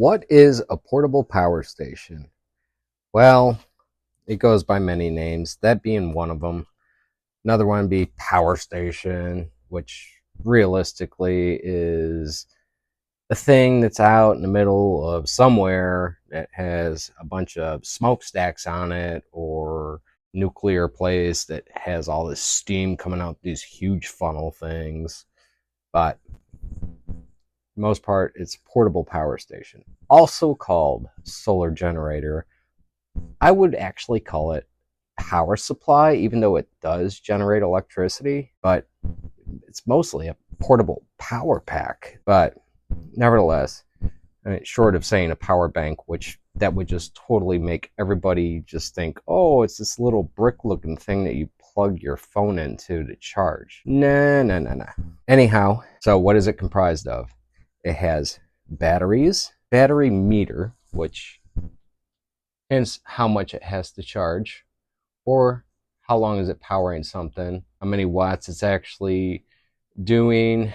What is a portable power station? Well, it goes by many names, that being one of them. Another one would be power station, which realistically is a thing that's out in the middle of somewhere that has a bunch of smokestacks on it, or nuclear place that has all this steam coming out these huge funnel things. But most part, it's portable power station, also called solar generator. I would actually call it power supply, even though it does generate electricity, but it's mostly a portable power pack. But nevertheless, I mean, short of saying a power bank, which that would just totally make everybody just think, oh, it's this little brick looking thing that you plug your phone into to charge. Nah, nah, nah, nah. Anyhow, so what is it comprised of? It has batteries, battery meter, which hence how much it has to charge, or how long is it powering something, how many watts it's actually doing,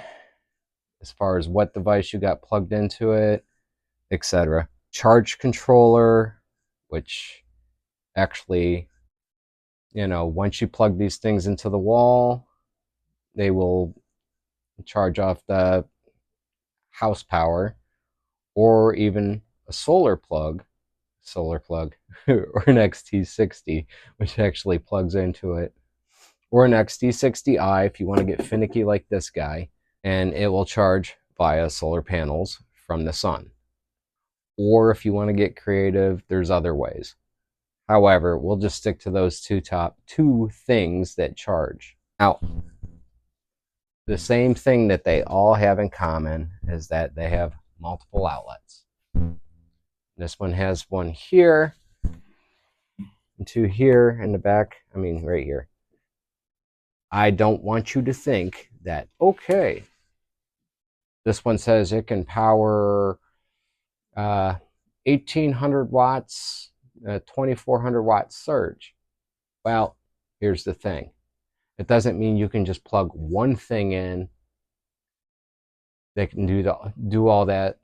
as far as what device you got plugged into it, etc. Charge controller, which actually, once you plug these things into the wall, they will charge off the house power, or even a solar plug, or an XT60, which actually plugs into it, or an XT60i if you want to get finicky like this guy, and it will charge via solar panels from the sun. Or if you want to get creative, there's other ways. However, we'll just stick to those top two things that charge. Now, the same thing that they all have in common is that they have multiple outlets. This one has one here, and two here in the back. I mean, right here. I don't want you to think that, okay, this one says it can power 1800 watts, 2400 watt surge. Well, here's the thing. It doesn't mean you can just plug one thing in that can do all that,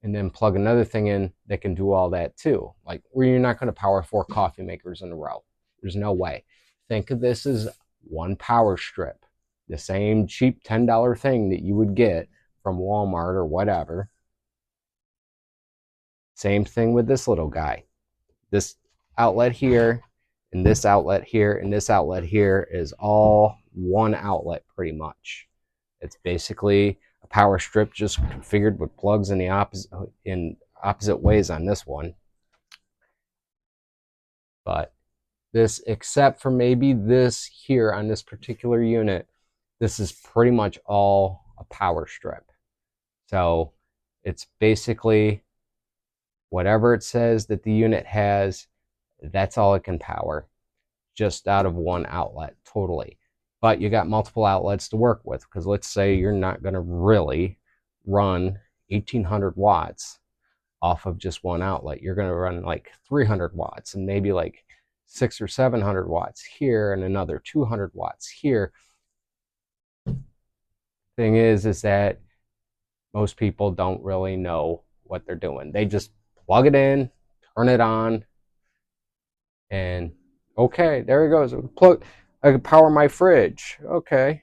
and then plug another thing in that can do all that too. Like, where you're not going to power 4 coffee makers in a row. There's no way. Think of this as one power strip, the same cheap $10 thing that you would get from Walmart or whatever. Same thing with this little guy. This outlet here, and this outlet here, and this outlet here is all one outlet pretty much. It's basically a power strip just configured with plugs in the opposite ways on this one. But this, except for maybe this here on this particular unit, this is pretty much all a power strip. So it's basically whatever it says that the unit has, that's all it can power, just out of one outlet totally. But you got multiple outlets to work with, because let's say you're not going to really run 1800 watts off of just one outlet. You're going to run like 300 watts and maybe like 600 or 700 watts here and another 200 watts here. Thing is that most people don't really know what they're doing. They just plug it in, turn it on, and okay, there it goes. I can power my fridge. Okay.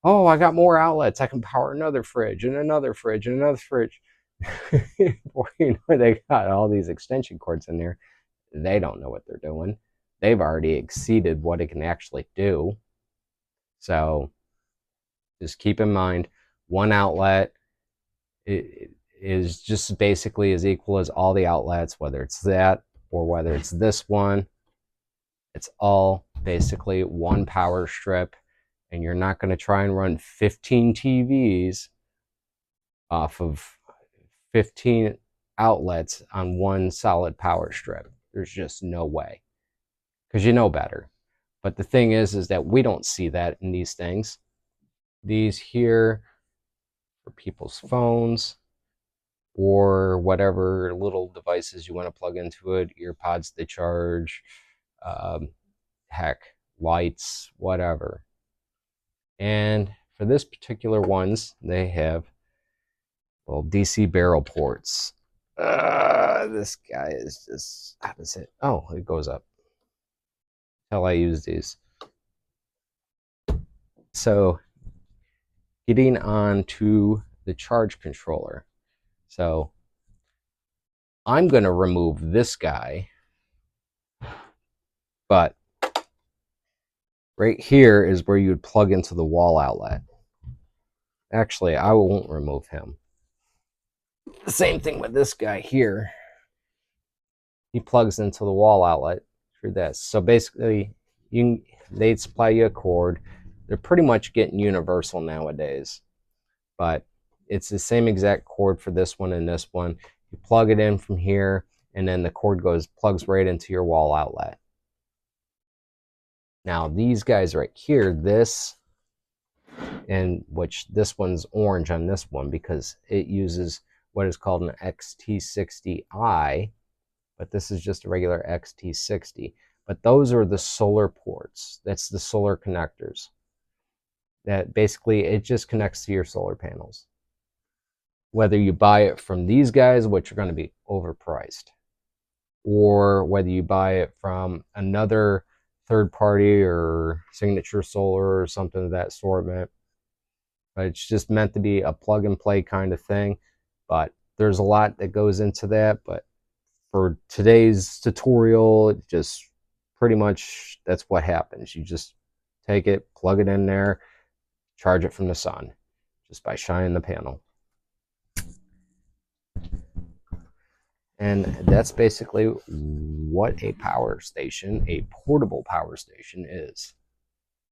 Oh, I got more outlets. I can power another fridge and another fridge and another fridge. Before you know, they got all these extension cords in there. They don't know what they're doing. They've already exceeded what it can actually do. So just keep in mind, one outlet is just basically as equal as all the outlets, whether it's that or whether it's this one. It's all basically one power strip, and you're not going to try and run 15 TVs off of 15 outlets on one solid power strip. There's just no way, because you know better. But the thing is that we don't see that in these things. These here for people's phones or whatever little devices you want to plug into it, earpods to charge, heck, lights, whatever. And for this particular ones, they have little DC barrel ports. This guy is just, how does it? Oh, it goes up. How I use these. So getting on to the charge controller. So I'm going to remove this guy, but right here is where you would plug into the wall outlet. Actually, I won't remove him. The same thing with this guy here. He plugs into the wall outlet through this. So basically, they'd supply you a cord. They're pretty much getting universal nowadays, but it's the same exact cord for this one and this one. You plug it in from here, and then the cord plugs right into your wall outlet. Now these guys right here, this, and which this one's orange on this one because it uses what is called an XT60i, but this is just a regular XT60. But those are the solar ports. That's the solar connectors. That basically it just connects to your solar panels. Whether you buy it from these guys, which are going to be overpriced, or whether you buy it from another third party or Signature Solar or something of that assortment. But it's just meant to be a plug and play kind of thing. But there's a lot that goes into that. But for today's tutorial, it just pretty much that's what happens. You just take it, plug it in there, charge it from the sun just by shining the panel. And that's basically what a power station, a portable power station, is.